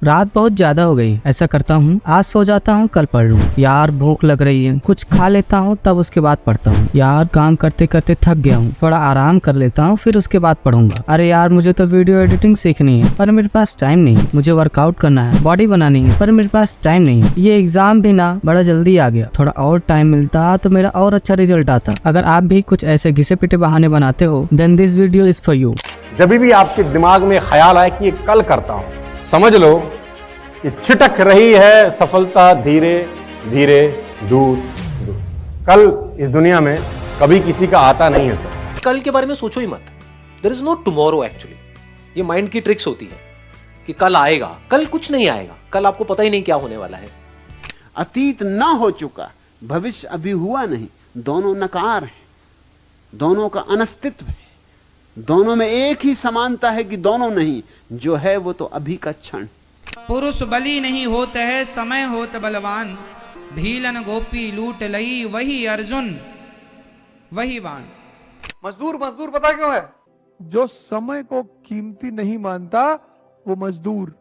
रात बहुत ज्यादा हो गई, ऐसा करता हूँ आज सो जाता हूँ कल पढ़ लूँ। यार भूख लग रही है, कुछ खा लेता हूँ तब उसके बाद पढ़ता हूँ। यार काम करते करते थक गया हूँ, थोड़ा आराम कर लेता हूँ फिर उसके बाद पढ़ूंगा। अरे यार मुझे तो वीडियो एडिटिंग सीखनी है पर मेरे पास टाइम नहीं है। मुझे वर्कआउट करना है, बॉडी बनानी है पर मेरे पास टाइम नहीं है। ये एग्जाम भी ना बड़ा जल्दी आ गया, थोड़ा और टाइम मिलता तो मेरा और अच्छा रिजल्ट आता। अगर आप भी कुछ ऐसे घिसे पिटे बहाने बनाते हो then this video is for you. जब भी आपके दिमाग में ख्याल आए कि ये कल करता हूं, समझ लो कि छिटक रही है सफलता धीरे धीरे दूर दूर। कल इस दुनिया में कभी किसी का आता नहीं है सर। कल के बारे में सोचो ही मत। There is no tomorrow actually. ये माइंड की ट्रिक्स होती है कि कल आएगा, कल कुछ नहीं आएगा। कल आपको पता ही नहीं क्या होने वाला है। अतीत ना हो चुका, भविष्य अभी हुआ नहीं, दोनों नकार हैं, दोनों का अनस्तित्व है। दोनों में एक ही समानता है कि दोनों नहीं, जो है वो तो अभी का क्षण। पुरुष बली नहीं होते है समय होत बलवान, भीलन गोपी लूट लई वही अर्जुन वही बाण। मजदूर मजदूर पता क्यों है? जो समय को कीमती नहीं मानता वो मजदूर।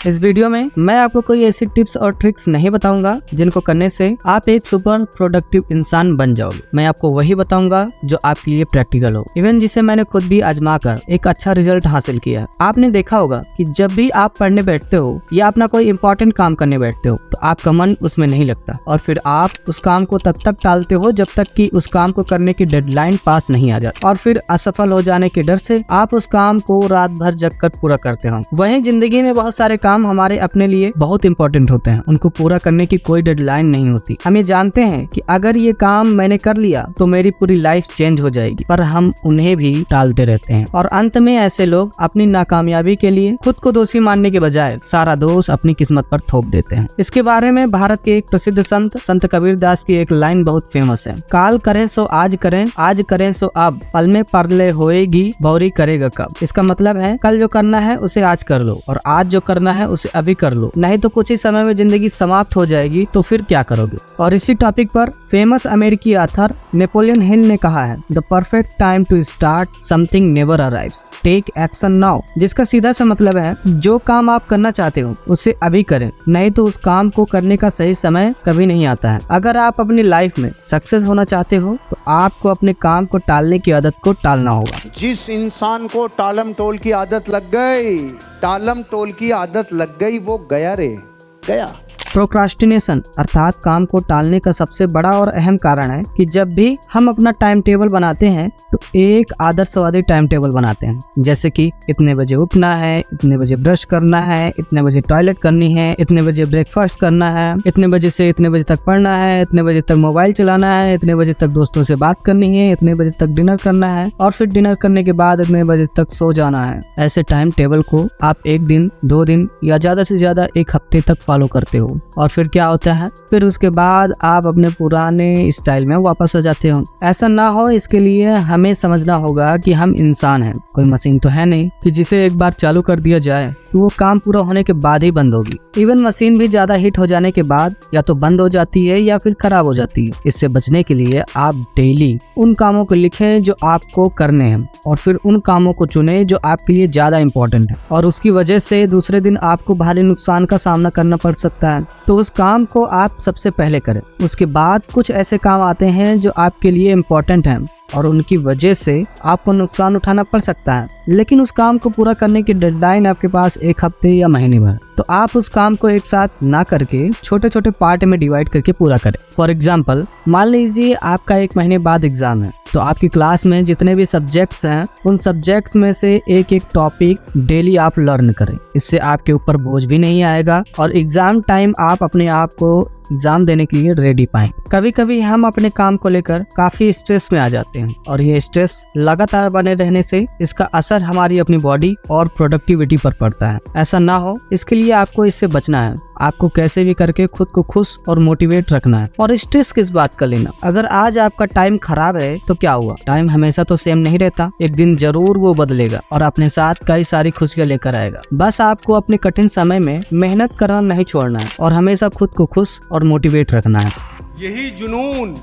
इस वीडियो में मैं आपको कोई ऐसी टिप्स और ट्रिक्स नहीं बताऊंगा जिनको करने से आप एक सुपर प्रोडक्टिव इंसान बन जाओगे। मैं आपको वही बताऊंगा जो आपके लिए प्रैक्टिकल हो, इवन जिसे मैंने खुद भी आजमा कर एक अच्छा रिजल्ट हासिल किया। आपने देखा होगा कि जब भी आप पढ़ने बैठते हो या अपना कोई इंपॉर्टेंट काम करने बैठते हो तो आपका मन उसमें नहीं लगता और फिर आप उस काम को तब तक टालते हो जब तक कि उस काम को करने की डेडलाइन पास नहीं आ जाती और फिर असफल हो जाने के डर से आप उस काम को रात भर जग कर पूरा करते हो। वहीं जिंदगी में बहुत सारे काम हमारे अपने लिए बहुत इंपॉर्टेंट होते हैं, उनको पूरा करने की कोई डेडलाइन नहीं होती। हम ये जानते हैं कि अगर ये काम मैंने कर लिया तो मेरी पूरी लाइफ चेंज हो जाएगी, पर हम उन्हें भी टालते रहते हैं और अंत में ऐसे लोग अपनी नाकामयाबी के लिए खुद को दोषी मानने के बजाय सारा दोष अपनी किस्मत पर थोप देते हैं। इसके बारे में भारत के एक प्रसिद्ध संत कबीर दास की एक लाइन बहुत फेमस है। काल करे सो आज करें, आज करें सो अब, पल में परले होएगी बौरी करेगा कब। इसका मतलब है कल जो करना है उसे आज कर लो और आज जो करना है उसे अभी कर लो, नहीं तो कुछ ही समय में जिंदगी समाप्त हो जाएगी तो फिर क्या करोगे। और इसी टॉपिक पर फेमस अमेरिकी ऑथर नेपोलियन हिल ने कहा है, the perfect time to start something never arrives, take action now. जिसका सीधा सा मतलब है जो काम आप करना चाहते हो उसे अभी करें, नहीं तो उस काम को करने का सही समय कभी नहीं आता है। अगर आप अपनी लाइफ में सक्सेस होना चाहते हो तो आपको अपने काम को टालने की आदत को टालना होगा। जिस इंसान को टालम टोल की आदत लग गई, टालम टोल की आदत लग गई, वो गया रे गया। प्रोक्रास्टिनेशन अर्थात काम को टालने का सबसे बड़ा और अहम कारण है कि जब भी हम अपना टाइम टेबल बनाते हैं तो एक आदर्शवादी टाइम टेबल बनाते हैं, जैसे कि इतने बजे उठना है, इतने बजे ब्रश करना है, इतने बजे टॉयलेट करनी है, इतने बजे ब्रेकफास्ट करना है, इतने बजे से इतने बजे तक पढ़ना है, इतने बजे तक मोबाइल चलाना है, इतने बजे तक दोस्तों से बात करनी है, इतने बजे तक डिनर करना है और फिर डिनर करने के बाद इतने बजे तक सो जाना है। ऐसे टाइम टेबल को आप एक दिन, 2 दिन या ज्यादा से ज्यादा एक हफ्ते तक फॉलो करते हो और फिर क्या होता है, फिर उसके बाद आप अपने पुराने स्टाइल में वापस आ जाते हो। ऐसा ना हो इसके लिए हमें समझना होगा कि हम इंसान हैं, कोई मशीन तो है नहीं कि जिसे एक बार चालू कर दिया जाए तो वो काम पूरा होने के बाद ही बंद होगी। इवन मशीन भी ज्यादा हिट हो जाने के बाद या तो बंद हो जाती है या फिर खराब हो जाती है। इससे बचने के लिए आप डेली उन कामों को लिखें जो आपको करने हैं और फिर उन कामों को चुने जो आपके लिए ज्यादा इंपॉर्टेंट है और उसकी वजह से दूसरे दिन आपको भारी नुकसान का सामना करना पड़ सकता है, तो उस काम को आप सबसे पहले करें। उसके बाद कुछ ऐसे काम आते हैं जो आपके लिए इम्पोर्टेंट हैं और उनकी वजह से आपको नुकसान उठाना पड़ सकता है, लेकिन उस काम को पूरा करने की डेडलाइन आपके पास 1 हफ्ते या महीने भर, तो आप उस काम को एक साथ ना करके छोटे छोटे पार्ट में डिवाइड करके पूरा करें। फॉर एग्जाम्पल मान लीजिए आपका 1 महीने बाद एग्जाम है, तो आपकी क्लास में जितने भी सब्जेक्ट्स हैं उन सब्जेक्ट्स में से एक एक टॉपिक डेली आप लर्न करें। इससे आपके ऊपर बोझ भी नहीं आएगा और एग्जाम टाइम आप अपने आप को एग्जाम देने के लिए रेडी पाएं। कभी कभी हम अपने काम को लेकर काफी स्ट्रेस में आ जाते हैं और ये स्ट्रेस लगातार बने रहने से इसका असर हमारी अपनी बॉडी और प्रोडक्टिविटी पर पड़ता है। ऐसा ना हो इसके लिए आपको इससे बचना है। आपको कैसे भी करके खुद को खुश और मोटिवेट रखना है। और स्ट्रेस किस बात का लेना, अगर आज आपका टाइम खराब है तो क्या हुआ, टाइम हमेशा तो सेम नहीं रहता, एक दिन जरूर वो बदलेगा और अपने साथ कई सारी खुशियां लेकर आएगा। बस आपको अपने कठिन समय में मेहनत करना नहीं छोड़ना है और हमेशा खुद को खुश और मोटिवेट रखना है। यही जुनून,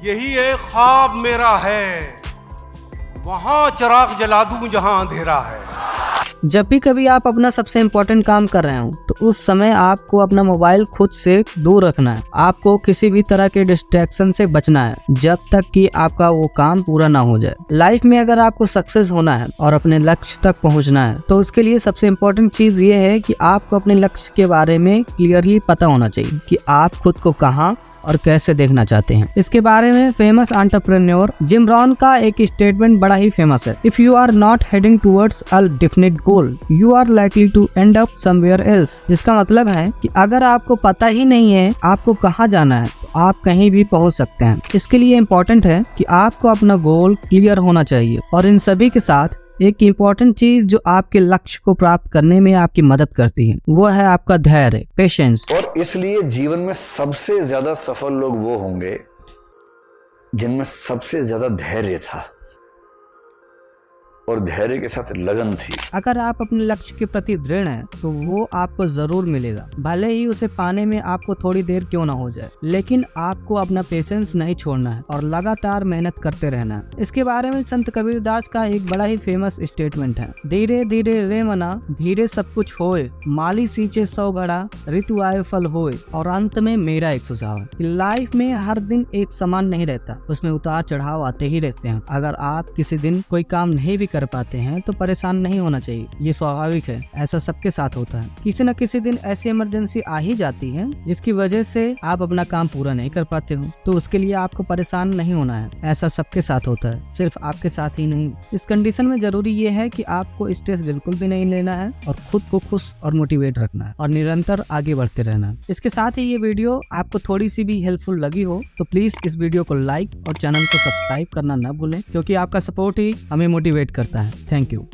यही एक ख्वाब मेरा है, वहां चिराग जला दूं जहां अंधेरा है। जब भी कभी आप अपना सबसे इम्पोर्टेंट काम कर रहे हो तो उस समय आपको अपना मोबाइल खुद से दूर रखना है। आपको किसी भी तरह के डिस्ट्रैक्शन से बचना है जब तक कि आपका वो काम पूरा ना हो जाए। लाइफ में अगर आपको सक्सेस होना है और अपने लक्ष्य तक पहुंचना है तो उसके लिए सबसे इम्पोर्टेंट चीज ये है कि आपको अपने लक्ष्य के बारे में क्लियरली पता होना चाहिए कि आप खुद को कहाँ और कैसे देखना चाहते हैं। इसके बारे में फेमस एंटरप्रेन्योर जिम रॉन का एक स्टेटमेंट बड़ा ही फेमस है। If you are not heading towards a definite goal you are likely to end up somewhere else, जिसका मतलब है कि अगर आपको पता ही नहीं है आपको कहाँ जाना है तो आप कहीं भी पहुंच सकते हैं। इसके लिए इम्पोर्टेंट है कि आपको अपना गोल क्लियर होना चाहिए और इन सभी के साथ एक इम्पॉर्टेंट चीज जो आपके लक्ष्य को प्राप्त करने में आपकी मदद करती है वो है आपका धैर्य, पेशेंस। और इसलिए जीवन में सबसे ज्यादा सफल लोग वो होंगे जिनमें सबसे ज्यादा धैर्य था और धैर्य के साथ लगन थी। अगर आप अपने लक्ष्य के प्रति दृढ़ हैं तो वो आपको जरूर मिलेगा, भले ही उसे पाने में आपको थोड़ी देर क्यों ना हो जाए, लेकिन आपको अपना पेशेंस नहीं छोड़ना है और लगातार मेहनत करते रहना है। इसके बारे में संत कबीरदास का एक बड़ा ही फेमस स्टेटमेंट है, धीरे धीरे रे मना धीरे सब कुछ होए, माली सींचे 100 घड़ा ऋतु आए फल होए। और अंत में मेरा एक सुझाव है कि लाइफ में हर दिन एक समान नहीं रहता, उसमें उतार चढ़ाव आते ही रहते हैं। अगर आप किसी दिन कोई काम नहीं भी कर पाते हैं तो परेशान नहीं होना चाहिए, ये स्वाभाविक है, ऐसा सबके साथ होता है। किसी न किसी दिन ऐसी इमरजेंसी आ ही जाती है जिसकी वजह से आप अपना काम पूरा नहीं कर पाते हो, तो उसके लिए आपको परेशान नहीं होना है, ऐसा सबके साथ होता है, सिर्फ आपके साथ ही नहीं। इस कंडीशन में जरूरी ये है कि आपको स्ट्रेस बिल्कुल भी नहीं लेना है और खुद को खुश और मोटिवेट रखना है और निरंतर आगे बढ़ते रहना है। इसके साथ ही ये वीडियो आपको थोड़ी सी भी हेल्पफुल लगी हो तो प्लीज इस वीडियो को लाइक और चैनल को सब्सक्राइब करना न भूलें, क्योंकि आपका सपोर्ट ही हमें मोटिवेट करता है। Thank you.